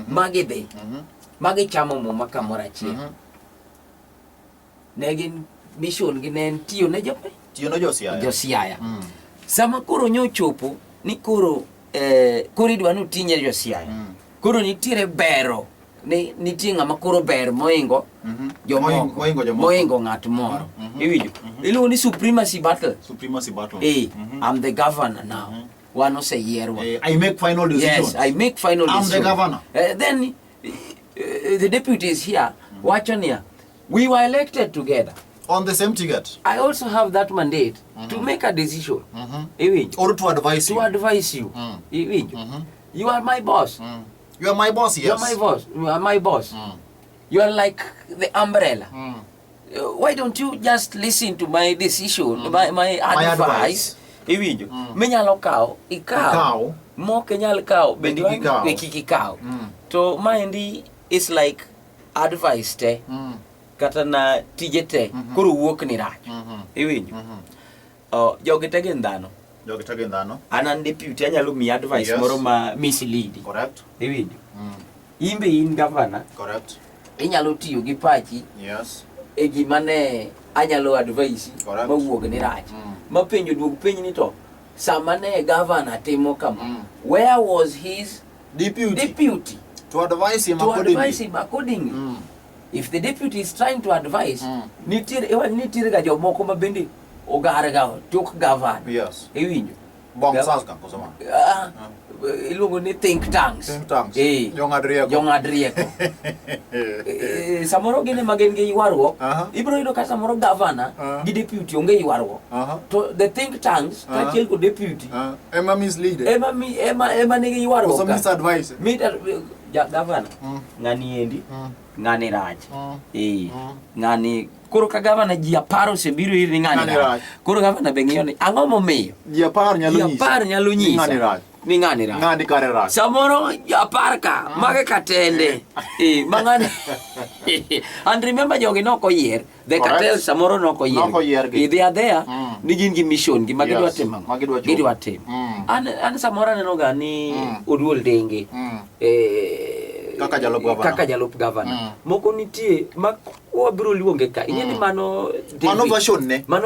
magidhi magi chamo muma kamoro achiel ne gin mission gi ne tiyo ne jo-Siaya sama koro nyochopo ni koro idwa ni utinye jo-Siaya koro nitiere bero nitie ng'ama koro ber moingo moingo ng'at moro iwinjo iluongo ni supremacy battle. I'm the governor now. One oseyierwa. I make final decision. Yes, I make final decision. I'm the governor. Then the deputies here, Wachonia, we were elected together. On the same ticket. I also have that mandate to make a decision. Or to advise you. To advise you. You are my boss. You are my boss, yes. You are my boss. You are my boss. You are like the umbrella. Why don't you just listen to my decision, my advice? Iwinjo minyalo kao ikao moke nyal kao bende kiki kao to maendi is like advice te kata na tije te koro wuok ni rach iwinjo jogi te gin dhano anan deputy anyalo mi advice moro ma mislead. Correct. Iwinjo imbe in governor. Correct. Inyalo tiyo gi pachi e gima ne anyalo advice mawuok ni rach mapenjo duog penj ni to sama ne governor timo kama where was his deputy to advise him accordingly. If the deputy is trying to advise nitiere ga jomoko ma bende ogare ga tok governor. Yes. Iwinjo iluongo ni think tanks. Jong'ad rieko. Samoro gine magen gi Ywaruok ibro yudo ka samoro governor gi deputy onge Ywaruok to the think tanks kachiel ko deputy ema mislead ema nigi Ywaruok so misadvice governor ng'ani endi ng'ani rach ng'ani koro ka governor ji 10 osebiro ir ni ng'ani rach koro governor be ng'iyo ni ang'o momiyo ji 10 nyalo nyisa ni ng'ani kare rach samoro 10 ka mage katende mang'ani and remember jogi nokoyier the cartel samoro nokoyier they are there ni gin gi mission gi magidwa timo gidwa timo an samoro aneno ga ni Oduol denge kaka jalup governor moko nitie ma wabiro luonge ka ing'eni mano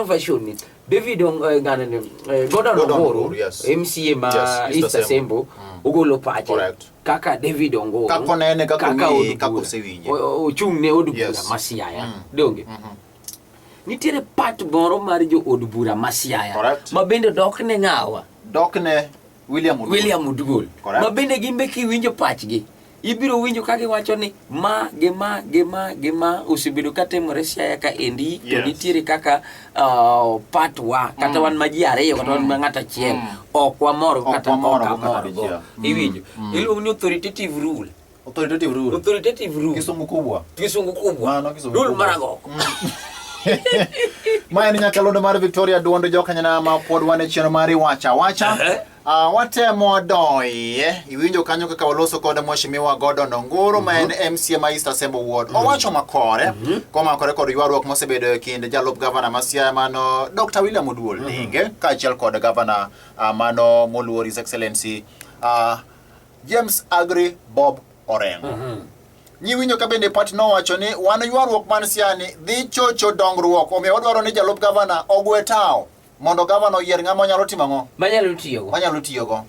version ne David Gordon Ongoro MCA ma East Assemble ogolo pache kaka David Ongoro kaka osewinje ochung' ne od bura ma Siaya donge nitiere part moro mar jo od bura ma Siaya ma bende dokne ng'awa dokne William Oduol ma bende gimbe kiwinjo pachgi ibiro winjo ka giwacho ni gima osebedo katimore Siaya ka endi to nitiere kaka part wa kata wan ma ji ariyo kata wan ma ng'ato achiel ok wamor kata ok amor iwinjo iluongo ni authoritative rule kisungu kubwa rule maragoko Maeni nyakalondo mar Victoria duondo jokanyana ma pod wan e cheno mari wacha watemo doye iwinjo kanyo kaka waloso kod Mheshimiwa Gordon Ongoro ma en MCA ma East Assemble Ward owacho makore komakore kod ywaruok mosebedo e kind jalup governor ma Siaya mano Dr. William Oduol Ninge kaachiel kod governor mano moluor His Excellency James Bob Orengo. Nyiwinjo ka bende party nowacho ni wan ywaruok man Siaya ni dhi chocho dongruok omiyo wadwaro ni jalup governor ogwe tao mondo governor oyier ng'ama nyalo timo ang'o manyalo tiyogo